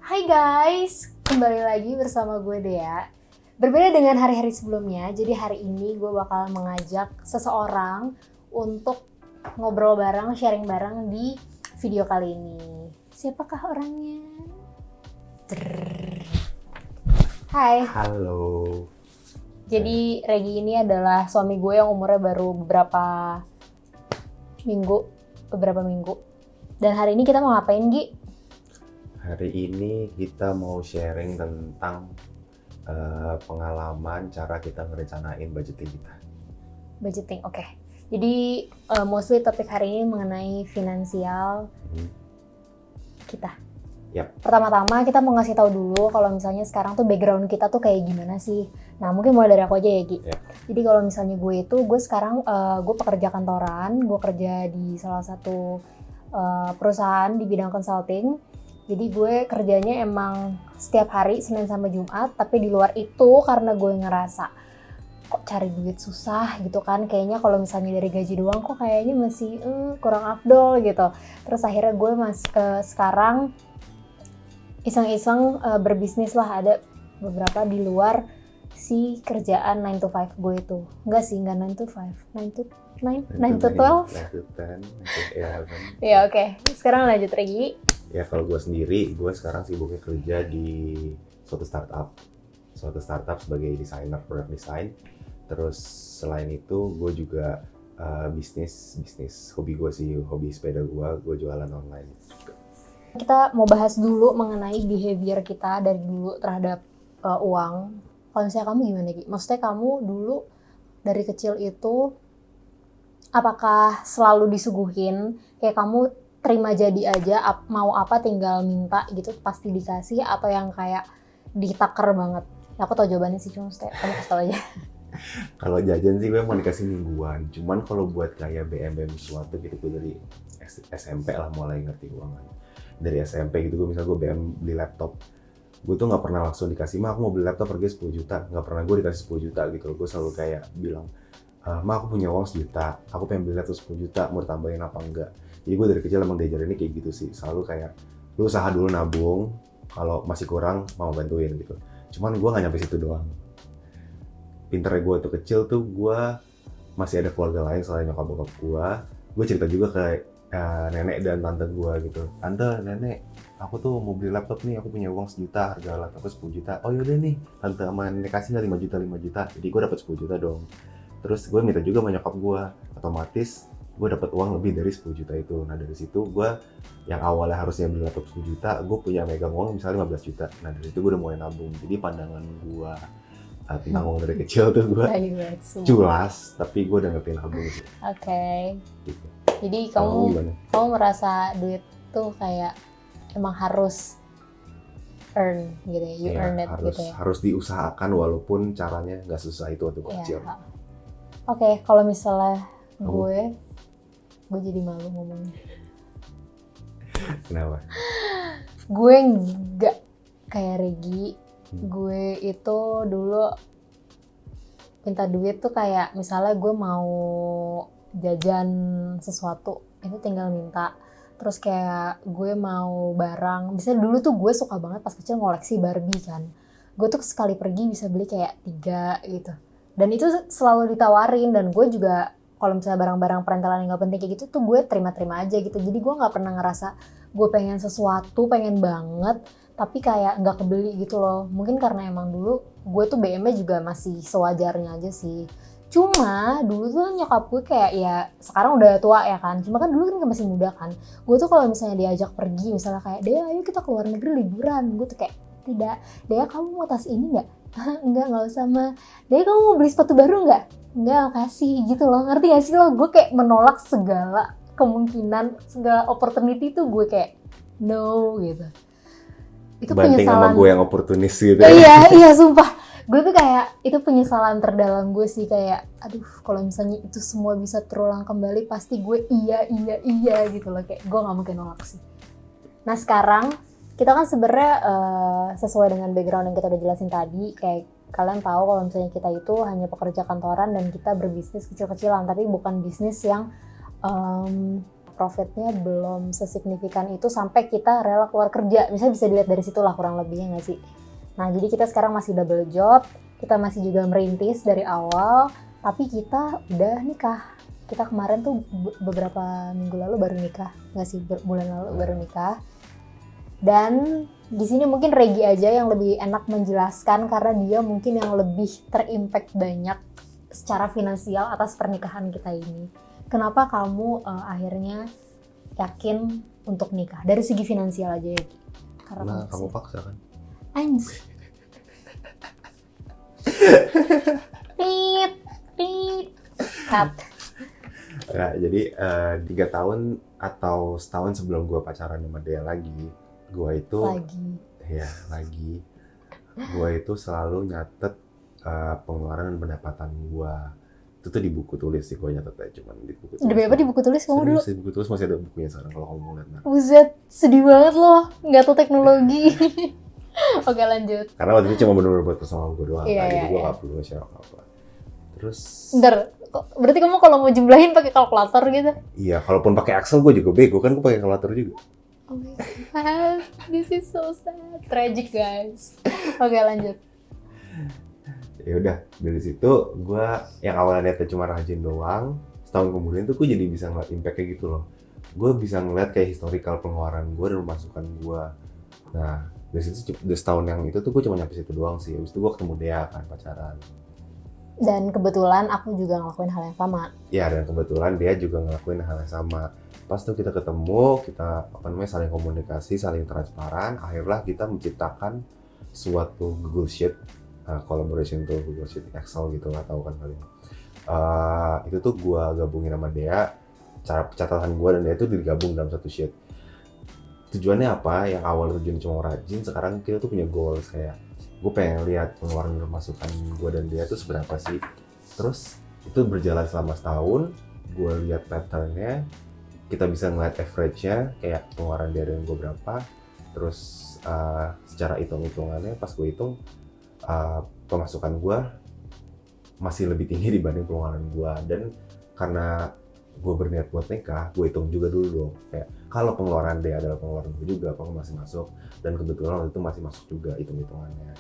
Hai guys, kembali lagi bersama gue Dea. Berbeda dengan hari-hari sebelumnya, jadi hari ini gue bakal mengajak seseorang untuk ngobrol bareng, sharing bareng di video kali ini. Siapakah orangnya? Hai. Halo. Jadi Regi ini adalah suami gue yang umurnya baru beberapa minggu. Dan hari ini kita mau ngapain, Gi? Hari ini kita mau sharing tentang pengalaman cara kita ngerencanain budgeting kita. Budgeting, oke. Jadi mostly topik hari ini mengenai finansial kita. Yap. Pertama-tama kita mau ngasih tahu dulu kalau misalnya sekarang tuh background kita tuh kayak gimana sih. Nah mungkin mulai dari aku aja ya Gi. Yap. Jadi kalau misalnya gue sekarang gue pekerja kantoran, gue kerja di salah satu perusahaan di bidang consulting. Jadi gue kerjanya emang setiap hari Senin sampai Jumat, tapi di luar itu karena gue ngerasa kok cari duit susah gitu kan, kayaknya kalau misalnya dari gaji doang kok kayaknya masih kurang afdol gitu. Terus akhirnya gue sekarang iseng-iseng berbisnis lah, ada beberapa di luar si kerjaan 9 to 5 gue itu. Enggak 9 to 5, 9 to 12? 9 to 10, 9 to 11. Ya oke. Sekarang lanjut Regi. Ya kalau gue sendiri, gue sekarang sibuknya kerja di suatu startup sebagai desainer, product design. Terus selain itu gue juga bisnis hobi gue sih, hobi sepeda gue jualan online juga. Kita mau bahas dulu mengenai behavior kita dari dulu terhadap uang. Kalau misalnya kamu gimana Gi? Maksudnya kamu dulu dari kecil itu apakah selalu disuguhin kayak kamu terima jadi aja, mau apa tinggal minta gitu pasti dikasih, atau yang kayak ditaker banget? Aku tau jawabannya sih, cuma kamu kasih tau aja. Kalau jajan sih gue mau dikasih mingguan, cuman kalau buat kayak BM sesuatu gitu gue dari SMP lah mulai ngerti uangan. Dari SMP gitu gue misalnya gue BM beli laptop, gue tuh nggak pernah langsung dikasih, aku mau beli laptop harganya 10 juta, nggak pernah gue dikasih 10 juta gitu. Gue selalu kayak bilang, aku punya uang 1 juta, aku pengen beli laptop 10 juta, mau tambahin apa enggak. Jadi gue dari kecil emang diajarinnya kayak gitu sih, selalu kayak lu usaha dulu nabung, kalau masih kurang mau bantuin gitu. Cuman gue nggak nyampe situ doang. Pinternya gue tuh kecil tuh gue masih ada keluarga lain selain nyokap bokap gue cerita juga ke nenek dan tante gue gitu. Tante, nenek, aku tuh mau beli laptop nih, aku punya uang 1 juta, harga laptopnya 10 juta. Oh yaudah nih, tante sama nenek kasih nggak 5 juta. Jadi gue dapet 10 juta dong. Terus gue minta juga sama nyokap gue, otomatis gue dapat uang lebih dari 10 juta itu. Nah dari situ gue yang awalnya harusnya beli laptop 10 juta, gue punya megang uang misalnya 15 juta. Nah dari situ gue udah mulai nabung. Jadi pandangan gue tentang uang dari kecil tuh gue culas, tapi gue udah ngerti nabung sih. Oke. Gitu. Jadi kamu merasa duit tuh kayak emang harus earn gitu ya, you earn it gitu ya. Harus diusahakan walaupun caranya nggak susah itu waktu kecil. Oke, kalau misalnya gue jadi malu ngomongnya. Kenapa? Gue nggak kayak Regi. Gue itu dulu minta duit tuh kayak misalnya gue mau jajan sesuatu, itu tinggal minta. Terus kayak gue mau barang, misalnya dulu tuh gue suka banget pas kecil ngoleksi Barbie kan. Gue tuh sekali pergi bisa beli kayak 3 gitu. Dan itu selalu ditawarin, dan gue juga kalau misalnya barang-barang perentelan yang gak penting kayak gitu tuh gue terima-terima aja gitu. Jadi gue gak pernah ngerasa gue pengen sesuatu, pengen banget, tapi kayak gak kebeli gitu loh. Mungkin karena emang dulu gue tuh BM-nya juga masih sewajarnya aja sih. Cuma dulu tuh nyokap gue kayak ya sekarang udah tua ya kan. Cuma kan dulu kan masih muda kan. Gue tuh kalau misalnya diajak pergi, misalnya kayak Dea ayo kita keluar negeri liburan. Gue tuh kayak tidak. Dea kamu mau tas ini gak? Enggak usah mah. Dea kamu mau beli sepatu baru gak? Enggak kasih gitu loh. Ngerti gak sih lo? Gue kayak menolak segala kemungkinan, segala opportunity tuh gue kayak no gitu. Itu banting penyesalan. Sama gue yang oportunis gitu. Iya sumpah. Gue tuh kayak itu penyesalan terdalam gue sih, kayak aduh kalau misalnya itu semua bisa terulang kembali pasti gue iya gitu loh, kayak gue nggak mungkin nolak sih. Nah sekarang kita kan sebenarnya sesuai dengan background yang kita udah jelasin tadi, kayak kalian tahu kalau misalnya kita itu hanya pekerja kantoran dan kita berbisnis kecil-kecilan, tapi bukan bisnis yang profitnya belum sesignifikan itu sampai kita rela keluar kerja. Misalnya bisa dilihat dari situ lah kurang lebihnya nggak sih? Nah jadi kita sekarang masih double job, kita masih juga merintis dari awal, tapi kita udah nikah. Kita kemarin tuh beberapa minggu lalu baru nikah, nggak sih, bulan lalu baru nikah. Dan di sini mungkin Regi aja yang lebih enak menjelaskan karena dia mungkin yang lebih terimpact banyak secara finansial atas pernikahan kita ini. Kenapa kamu akhirnya yakin untuk nikah? Dari segi finansial aja ya. Karena kamu paksa kan? Anjir. Cut. Nah, jadi 3 tahun atau setahun sebelum gue pacaran sama dia lagi, gue itu gue itu selalu nyatet pengeluaran dan pendapatan gue. Itu tuh di buku tulis sih, gue nyatetnya cuman di buku tulis. Demi apa di buku tulis kamu dulu? Di buku tulis masih ada bukunya sekarang kalau kamu mau lihat. Buset, sedih banget loh, nggak tahu teknologi. Oke lanjut. Karena waktu itu cuma bener-bener buat personal gue doang, jadi gue nggak perlu share apa-apa. Terus bentar, berarti kamu kalau mau jumlahin pakai kalkulator gitu? Iya, kalaupun pakai Excel gue juga bego kan, gue pakai kalkulator juga. Oh my god, this is so sad, tragic guys. Oke lanjut. Ya udah, dari situ gue yang awalnya niatnya cuma rajin doang, setahun kemudian tuh gue jadi bisa ngeliat impact-nya gitu loh. Gue bisa ngeliat kayak historical pengeluaran gue dan pemasukan gue. Nah, dari situ setahun yang itu tuh gue cuma nyampe situ doang sih. Habis itu gue ketemu dia kan, pacaran. Dan kebetulan aku juga ngelakuin hal yang sama. Ya, dan kebetulan dia juga ngelakuin hal yang sama. Pas tuh kita ketemu, kita saling komunikasi, saling transparan, akhirnya kita menciptakan suatu Google Sheet, collaboration tool Google Sheet Excel gitu, nggak tahu kan kalian. Itu tuh gue gabungin sama dia, cara catatan gue dan dia itu digabung dalam satu sheet. Tujuannya apa? Yang awal tujuannya cuma rajin, sekarang kita tuh punya goals kayak gue pengen lihat pengeluaran dan masukan gue dan dia tuh seberapa sih. Terus itu berjalan selama setahun, gue lihat patternnya, kita bisa ngeliat average-nya kayak pengeluaran dia dan gue berapa. Terus secara hitung-hitungannya pas gue hitung pemasukan gue masih lebih tinggi dibanding pengeluaran gue. Dan karena gue berniat buat nikah, gue hitung juga dulu dong kayak kalau pengeluaran dia adalah pengeluaran gue juga, apakah masih masuk. Dan kebetulan waktu itu masih masuk juga hitung-hitungannya.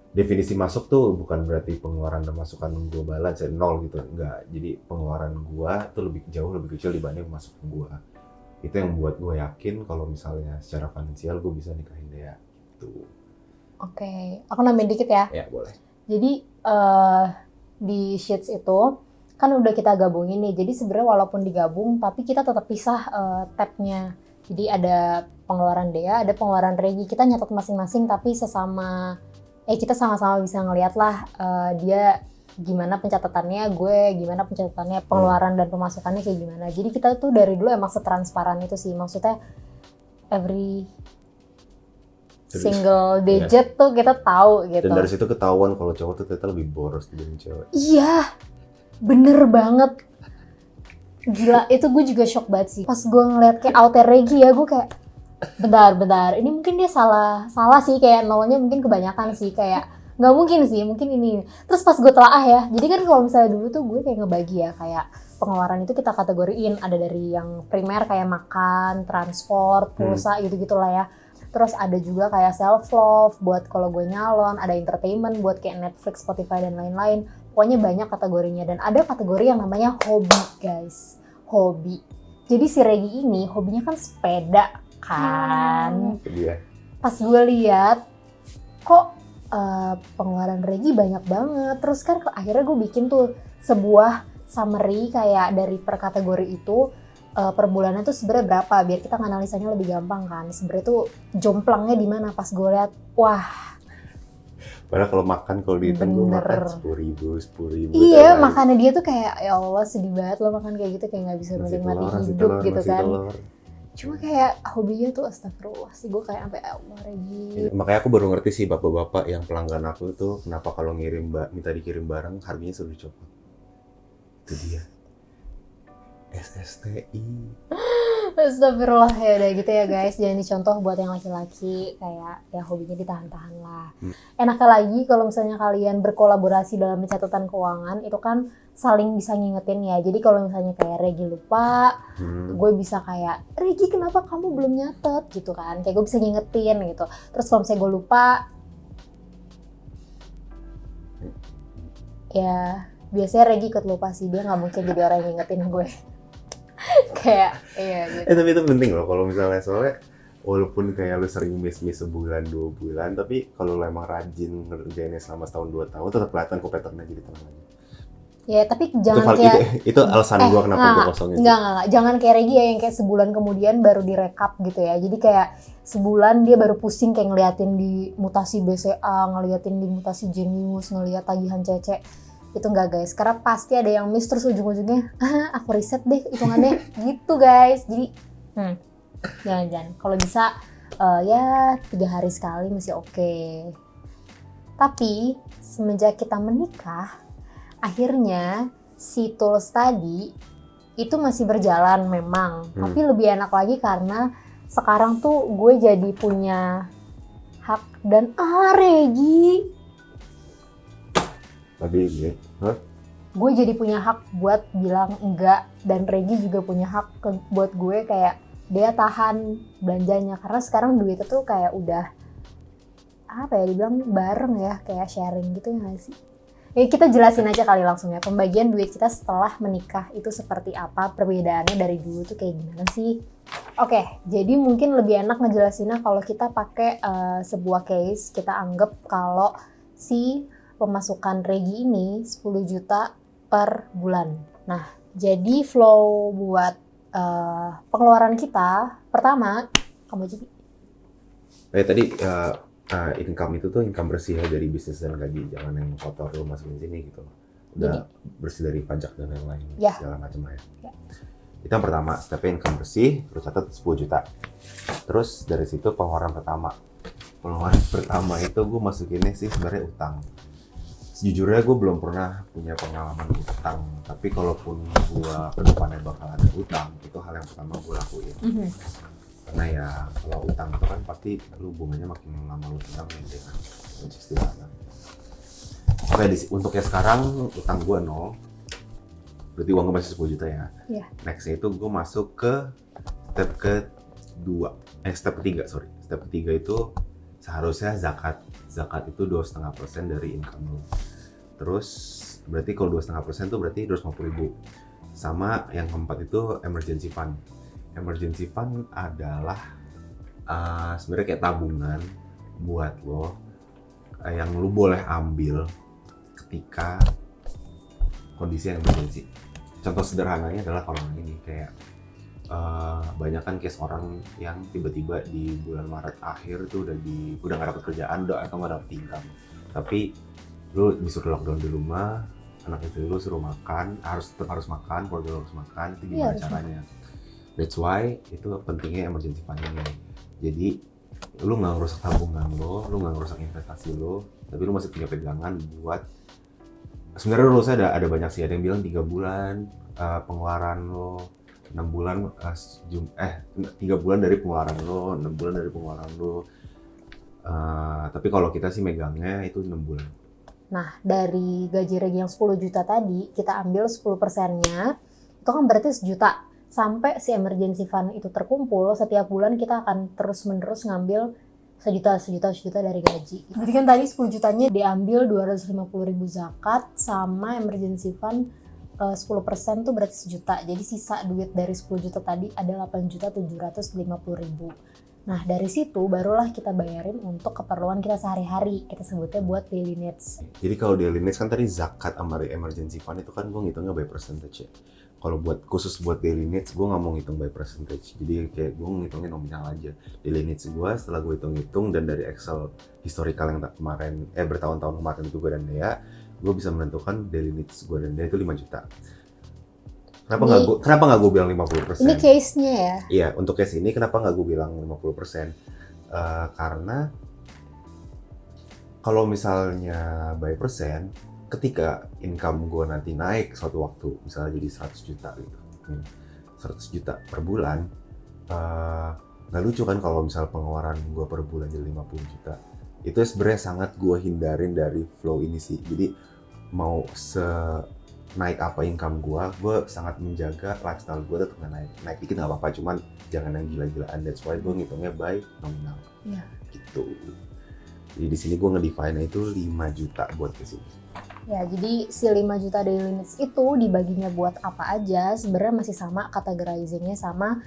Definisi masuk tuh bukan berarti pengeluaran dan masukan gue balance nol gitu, enggak. Jadi pengeluaran gue tuh jauh lebih kecil dibanding masukan gue. Itu yang buat gue yakin kalau misalnya secara finansial gue bisa nikahin dia gitu. Oke, aku nambahin dikit ya. Ya boleh. Jadi di sheets itu kan udah kita gabungin nih. Jadi sebenarnya walaupun digabung tapi kita tetap pisah tabnya. Jadi ada pengeluaran dia, ada pengeluaran Regi. Kita nyatet masing-masing tapi kita sama-sama bisa ngeliat lah dia gimana pencatatannya, gue gimana pencatatannya, pengeluaran dan pemasukannya kayak gimana. Jadi kita tuh dari dulu emang setransparan itu sih. Maksudnya every single digit tuh kita tahu gitu. Dan dari situ ketahuan kalau cowok tuh ternyata lebih boros dibanding cewek. Iya, bener banget. Gila, itu gue juga shock banget sih. Pas gue ngeliat kayak outer Regi ya, gue kayak bentar. Ini mungkin dia salah sih, kayak nolnya mungkin kebanyakan sih, kayak nggak mungkin sih, mungkin ini. Terus pas gue telaah ya, jadi kan kalau misalnya dulu tuh gue kayak ngebagi ya, kayak pengeluaran itu kita kategoriin, ada dari yang primer kayak makan, transport, pulsa gitu-gitu lah ya. Terus ada juga kayak self love buat kalau gue nyalon, ada entertainment buat kayak Netflix, Spotify dan lain-lain. Pokoknya banyak kategorinya, dan ada kategori yang namanya hobi, guys. Hobi. Jadi si Regi ini hobinya kan sepeda kan. Iya. Pas gue lihat kok pengeluaran Regi banyak banget. Terus kan akhirnya gue bikin tuh sebuah summary kayak dari per kategori itu per bulannya tuh sebenarnya berapa biar kita analisanya lebih gampang kan. Sebenarnya tuh jomplangnya di mana. Pas gue lihat, wah. Padahal kalau makan, kalau dihitung gue makan 10.000. Iya, makannya dia tuh kayak ya Allah sedih banget lo makan kayak gitu, kayak nggak bisa menikmati hidup gitu kan. Cuma kayak hobinya tuh astagfirullah sih, gue kayak sampai Allah Regi. Makanya aku baru ngerti sih bapak-bapak yang pelanggan aku tuh kenapa kalau minta dikirim barang harganya selalu dicopot. Itu dia. SSTI. Astagfirullah, ya udah gitu ya guys, jangan dicontoh buat yang laki-laki kayak ya hobinya ditahan-tahan lah. Enaknya lagi kalau misalnya kalian berkolaborasi dalam pencatatan keuangan itu kan saling bisa ngingetin ya. Jadi kalau misalnya kayak Regi lupa, gue bisa kayak Regi kenapa kamu belum nyatet gitu kan, kayak gue bisa ngingetin gitu. Terus kalau misalnya gue lupa ya biasanya Regi ikut lupa sih, dia nggak mungkin jadi orang yang ngingetin gue. Kayak iya gitu. Tapi itu penting loh kalau misalnya, soalnya walaupun kayak lu sering miss sebulan 2 bulan, tapi kalau lu emang rajin ngerjainnya selama setahun 2 tahun tetap kelihatan kok patternnya, jadi tenang aja. Ya tapi jangan kayak itu alasan gua kenapa gua kosongin. Enggak. Jangan kayak Regi ya yang kayak sebulan kemudian baru direkap gitu ya. Jadi kayak sebulan dia baru pusing kayak ngeliatin di mutasi BCA, ngeliatin di mutasi Genius, ngeliat tagihan CC. Itu enggak guys, karena pasti ada yang miss terus ujung-ujungnya aku riset deh hitungannya gitu guys. Jadi jangan. Kalau bisa ya 3 hari sekali masih oke. Tapi semenjak kita menikah, akhirnya si tools tadi itu masih berjalan memang, tapi lebih enak lagi karena sekarang tuh gue jadi punya hak dan Regi. Tapi gitu. Gue jadi punya hak buat bilang enggak, dan Regi juga punya hak buat gue kayak dia tahan belanjanya, karena sekarang duitnya tuh kayak udah apa ya dibilang bareng ya, kayak sharing gitu ya nggak sih? Ya kita jelasin aja kali langsung ya, pembagian duit kita setelah menikah itu seperti apa, perbedaannya dari dulu tuh kayak gimana sih? Oke, jadi mungkin lebih enak ngejelasinnya kalau kita pakai sebuah case. Kita anggap kalau si pemasukan Regi ini 10 juta per bulan. Nah, jadi flow buat pengeluaran kita, pertama, kamu jadi. Tadi income itu tuh income bersih ya dari bisnis dan gaji, jangan yang kotor lu masukin sini gitu. Udah bersih dari pajak dan lain-lain segala macam lah ya. Itu yang pertama, stepnya income bersih, terus catat 10 juta. Terus dari situ pengeluaran pertama itu gue masukinnya sih sebenarnya utang. Sejujurnya gue belum pernah punya pengalaman utang, tapi kalaupun gue ke depannya bakal ada utang, itu hal yang pertama gue lakuin. Karena ya kalau utang itu kan pasti lu bunganya makin lama lu pegang ya kan, istilahnya. Oke, untuk yang sekarang utang gue 0, berarti uang gue masih 10 juta ya. Nextnya itu gue masuk ke step ketiga. Step ketiga itu seharusnya zakat itu 2,5% dari income lu. Terus berarti kalau 2,5% tuh berarti 250.000. Sama yang keempat itu emergency fund. Emergency fund adalah sebenarnya kayak tabungan buat lo yang lu boleh ambil ketika kondisi yang emergency. Contoh sederhananya adalah kalau ini kayak banyak kan case orang yang tiba-tiba di bulan Maret akhir tuh udah nggak dapet kerjaan atau nggak dapet income, tapi lu disuruh lockdown di rumah, anak istri lu suruh makan, tetap harus makan, keluarga lu harus makan, itu gimana caranya? That's why itu pentingnya emergency fund ini. Jadi lu nggak ngerusak tabungan lo, lu nggak ngerusak investasi lo, tapi lu masih punya pegangan buat sebenarnya rulusnya ada banyak sih, ada yang bilang 3 bulan pengeluaran lo, 6 bulan 3 bulan dari pengeluaran lo, 6 bulan dari pengeluaran lo. Tapi kalau kita sih megangnya itu 6 bulan. Nah, dari gaji Regi yang 10 juta tadi, kita ambil 10%-nya, itu kan berarti 1 juta. Sampai si emergency fund itu terkumpul, setiap bulan kita akan terus-menerus ngambil 1 juta dari gaji. Jadi kan tadi 10 jutanya diambil 250.000 zakat, sama emergency fund 10% tuh berarti 1 juta. Jadi sisa duit dari 10 juta tadi ada 8.750.000. Nah, dari situ barulah kita bayarin untuk keperluan kita sehari-hari. Kita sebutnya buat daily needs. Jadi kalau daily needs kan tadi zakat sama emergency fund itu kan gue ngitungnya by percentage ya. Kalau khusus buat daily needs, gue nggak mau ngitung by percentage. Jadi kayak gue ngitungin nominal aja. Daily needs gue setelah gue hitung-hitung dan dari Excel historical yang kemarin, bertahun-tahun kemarin itu gue dan Dea, gue bisa menentukan daily needs gue dan Dea itu 5 juta. Kenapa nggak gue bilang 50%? Ini case-nya ya? Iya, untuk case ini kenapa nggak gue bilang 50%? Karena kalau misalnya by persen, ketika income gue nanti naik suatu waktu, misalnya jadi 100 juta gitu, 100 juta per bulan, nggak lucu kan kalau misal pengeluaran gue per bulan jadi 50 juta. Itu sebenarnya sangat gue hindarin dari flow ini sih. Jadi mau naik apa income gue sangat menjaga lifestyle gue tetap nggak naik. Naik dikit nggak apa-apa, cuman jangan yang gila-gilaan. That's why gue ngitungnya by nominal. Iya. Gitu. Jadi di sini gue ngedefine itu 5 juta buat ke sini. Ya, jadi si 5 juta daily limits itu dibaginya buat apa aja sebenarnya masih sama categorizingnya sama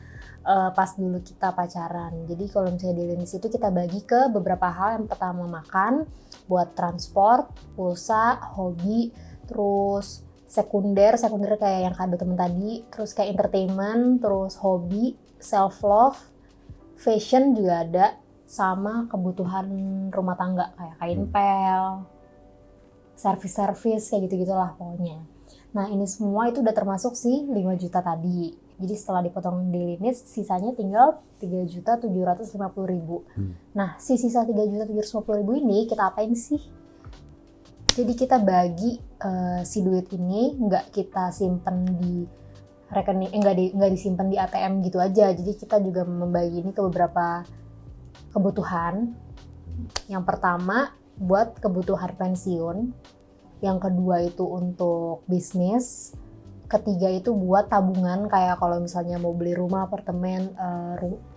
pas dulu kita pacaran. Jadi kalau misalnya daily limits itu kita bagi ke beberapa hal. Yang pertama makan, buat transport, pulsa, hobi, terus sekunder kayak yang kado temen tadi, terus kayak entertainment, terus hobi, self love, fashion juga ada, sama kebutuhan rumah tangga kayak kain pel, servis kayak gitu-gitulah pokoknya. Nah ini semua itu udah termasuk si 5 juta tadi. Jadi setelah dipotong daily needs, sisanya tinggal 3.750.000. Nah si sisa 3.750.000 ini kita apain sih? Jadi kita bagi si duit ini nggak kita simpen di rekening, nggak disimpan di ATM gitu aja. Jadi kita juga membagi ini ke beberapa kebutuhan. Yang pertama buat kebutuhan pensiun, yang kedua itu untuk bisnis, ketiga itu buat tabungan kayak kalau misalnya mau beli rumah, apartemen,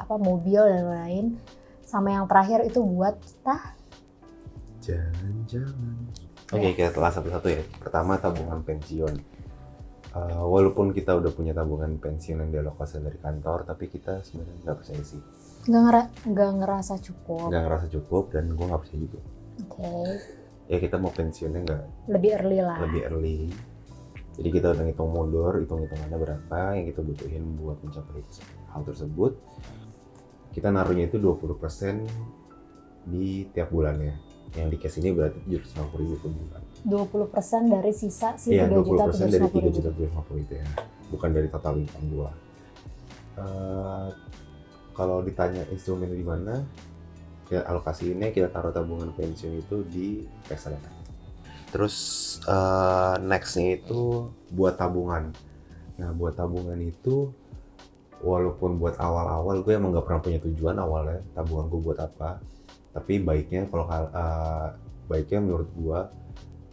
mobil dan lain-lain, sama yang terakhir itu buat kita jalan-jalan. Oke, kita telah satu-satu ya. Pertama tabungan pensiun. Walaupun kita udah punya tabungan pensiun yang dialokasi dari kantor, tapi kita sebenarnya nggak percaya sih. nggak ngerasa cukup. Nggak ngerasa cukup dan gue nggak percaya juga. Oke. Ya kita mau pensiunnya nggak Lebih early lah. lebih early. Jadi kita udah ngitung mundur, hitung-hitungannya berapa yang kita butuhin buat mencapai hal tersebut. Kita naruhnya itu 20% di tiap bulannya. Yang di cash ini berarti 750.000 per bulan. 20% dari sisa si Iya, 3.750.000. 20% dari 3.750.000 itu ya. Bukan dari total income gua. Kalau ditanya instrumen di mana, kita alokasi ini kita taruh tabungan pensiun itu di reksadana. Terus nextnya itu buat tabungan. Nah buat tabungan itu walaupun buat awal-awal gue emang nggak pernah punya tujuan awalnya tabungan gue buat apa. Tapi baiknya baiknya menurut gue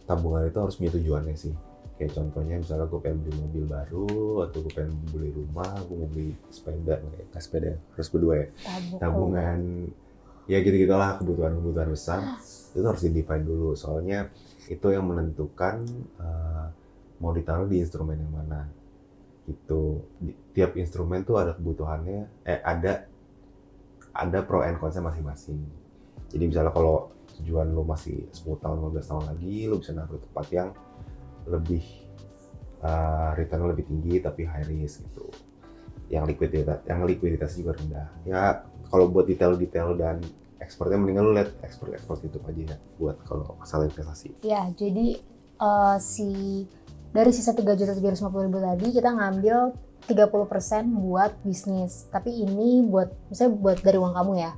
tabungan itu harus punya tujuannya sih. Kayak contohnya misalnya gue pengen beli mobil baru atau gue pengen beli rumah, gue mau beli sepeda, harus berdua ya. Tabungan ya gitu-gitulah, kebutuhan besar itu harus di-define dulu, soalnya itu yang menentukan mau ditaruh di instrumen yang mana gitu. Tiap instrumen tuh ada kebutuhannya, ada pro and consnya masing-masing. Jadi misalnya kalau tujuan lo masih 10 tahun, 15 tahun lagi, lo bisa naruh tempat yang lebih return lebih tinggi tapi high risk gitu. Yang likuiditas juga rendah. Ya kalau buat detail dan expertnya mendingan lu lihat expert YouTube aja ya buat kalau masalah investasi. Ya, jadi dari sisa 3.750.000 tadi kita ngambil 30% buat bisnis. Tapi ini misalnya buat dari uang kamu ya.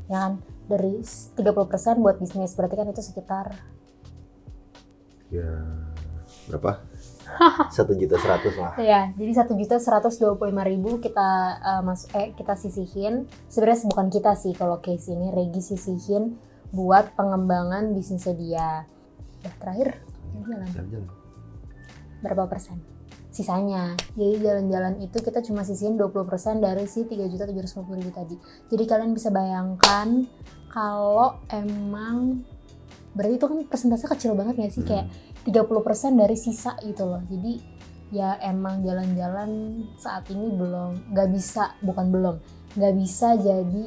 Ya kan? Dari 30% buat bisnis, berarti kan itu sekitar ya berapa? 1.100.000 lah. Ya, jadi 1.125.000 kita sisihin. Sebenarnya bukan kita sih kalau case ini, Regi sisihin buat pengembangan bisnisnya dia. Terakhir jalan-jalan. Berapa persen? Sisanya. Jadi jalan-jalan itu kita cuma sisihin 20% dari si 3.750.000 tadi. Jadi kalian bisa bayangkan kalau emang berarti itu kan persentase kecil banget gak sih? Kayak 30% dari sisa gitu loh. Jadi ya emang jalan-jalan saat ini nggak bisa jadi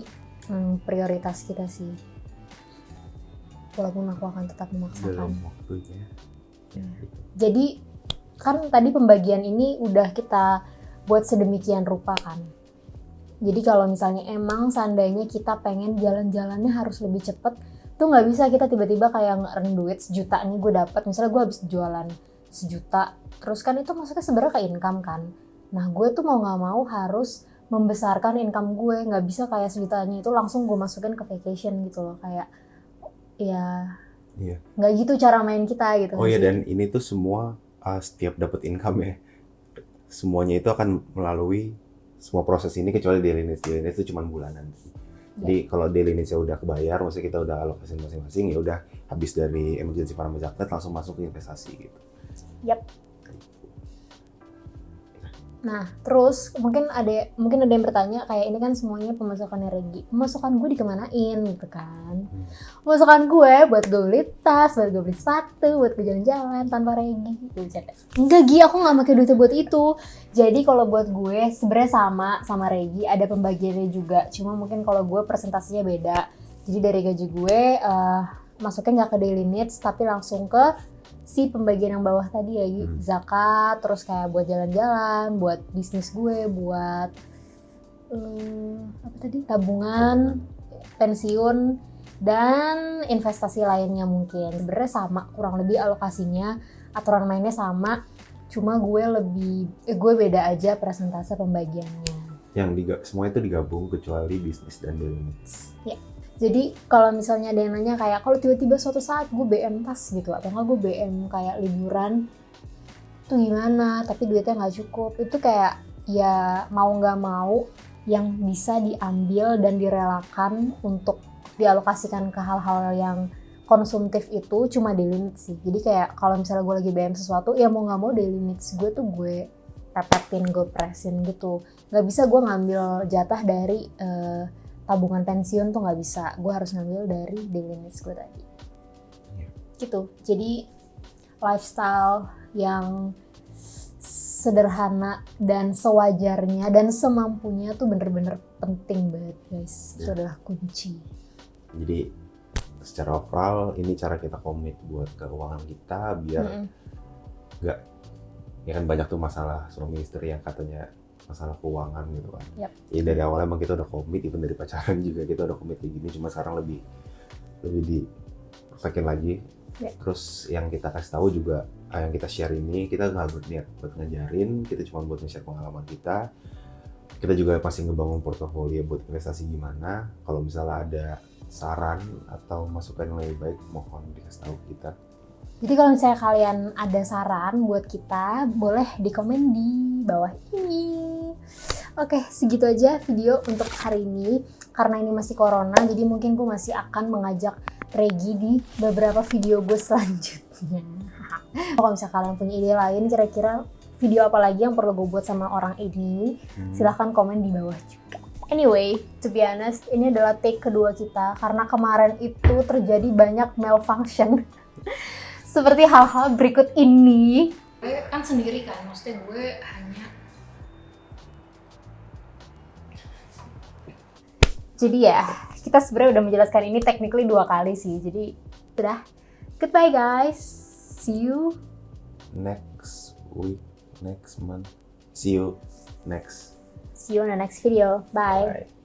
prioritas kita sih. Walaupun aku akan tetap memaksakan. Dalam waktunya. Jadi kan tadi pembagian ini udah kita buat sedemikian rupa kan. Jadi kalau misalnya emang seandainya kita pengen jalan-jalannya harus lebih cepet, tuh nggak bisa kita tiba-tiba kayak nge-earn duit 1 juta nih gue dapat, misalnya gue habis jualan 1 juta, terus kan itu maksudnya sebenarnya ke income kan. Nah gue tuh mau nggak mau harus membesarkan income gue, nggak bisa kayak 1 jutanya itu langsung gue masukin ke vacation gitu loh, kayak ya nggak gitu cara main kita gitu. Oh iya, dan ini tuh semua setiap dapat income ya, semuanya itu akan melalui semua proses ini kecuali daily needs itu cuma bulanan. Jadi kalau daily needs-nya udah kebayar, maksudnya kita udah alokasi masing-masing, ya udah habis dari emergency fund sama zakat langsung masuk ke investasi gitu. Yap. Nah, terus mungkin ada yang bertanya kayak ini kan semuanya pemasukannya Regi. Pemasukan gue dikemanain gitu kan? Pemasukan gue buat gue beli tas, buat gue beli sepatu, buat gue jalan-jalan tanpa Regi. Enggak Gi, aku nggak pakai duitnya buat itu. Jadi kalau buat gue sebenarnya sama Regi, ada pembagiannya juga. Cuma mungkin kalau gue presentasinya beda. Jadi dari gaji gue masuknya nggak ke daily needs tapi langsung ke si pembagian yang bawah tadi ya, zakat, terus kayak buat jalan-jalan, buat bisnis gue, buat apa tadi, tabungan, pensiun, dan investasi lainnya mungkin. Sebenarnya sama, kurang lebih alokasinya, aturan mainnya sama, cuma gue beda aja persentase pembagiannya. Semua itu digabung kecuali bisnis dan daily needs. Ya. Jadi kalau misalnya ada yang nanya kayak kalau tiba-tiba suatu saat gue BM tas gitu atau nggak gue BM kayak liburan tuh gimana tapi duitnya nggak cukup, itu kayak ya mau nggak mau yang bisa diambil dan direlakan untuk dialokasikan ke hal-hal yang konsumtif itu cuma daily needs sih. Jadi kayak kalau misalnya gue lagi BM sesuatu ya mau nggak mau daily needs gue tuh gue pepetin, gue presin gitu. Nggak bisa gue ngambil jatah dari tabungan pensiun tuh nggak bisa, gue harus ngambil dari daily needs gue tadi. Gitu, jadi lifestyle yang sederhana dan sewajarnya dan semampunya tuh bener-bener penting banget guys, itu adalah kunci. Jadi secara overall ini cara kita komit buat keuangan kita biar nggak, ya kan banyak tuh masalah suami istri yang katanya masalah keuangan gitu kan. Ya dari awal emang kita udah komit, even dari pacaran juga kita udah komit kayak gini, cuma sekarang lebih diperfekin lagi. Terus yang kita kasih tahu juga, yang kita share ini kita nggak berniat buat ngajarin, kita cuma buat nge-share pengalaman kita. Kita juga pasti ngebangun portofolio buat investasi gimana. Kalau misalnya ada saran atau masukan yang lebih baik, mohon dikasih tahu kita. Jadi kalau misalnya kalian ada saran buat kita, boleh di komen di bawah ini. Oke, segitu aja video untuk hari ini. Karena ini masih corona, jadi mungkin gue masih akan mengajak Regi di beberapa video gue selanjutnya. Kalau misalnya kalian punya ide lain, kira-kira video apa lagi yang perlu gue buat sama orang ini, silahkan komen di bawah juga. Anyway, to be honest, ini adalah take kedua kita. Karena kemarin itu terjadi banyak malfunction. Seperti hal-hal berikut ini. Gue kan sendiri kan, maksudnya gue hanya... Jadi ya, kita sebenarnya udah menjelaskan ini technically 2 kali sih. Jadi, udah. Goodbye guys. See you next week, next month. See you on the next video. Bye.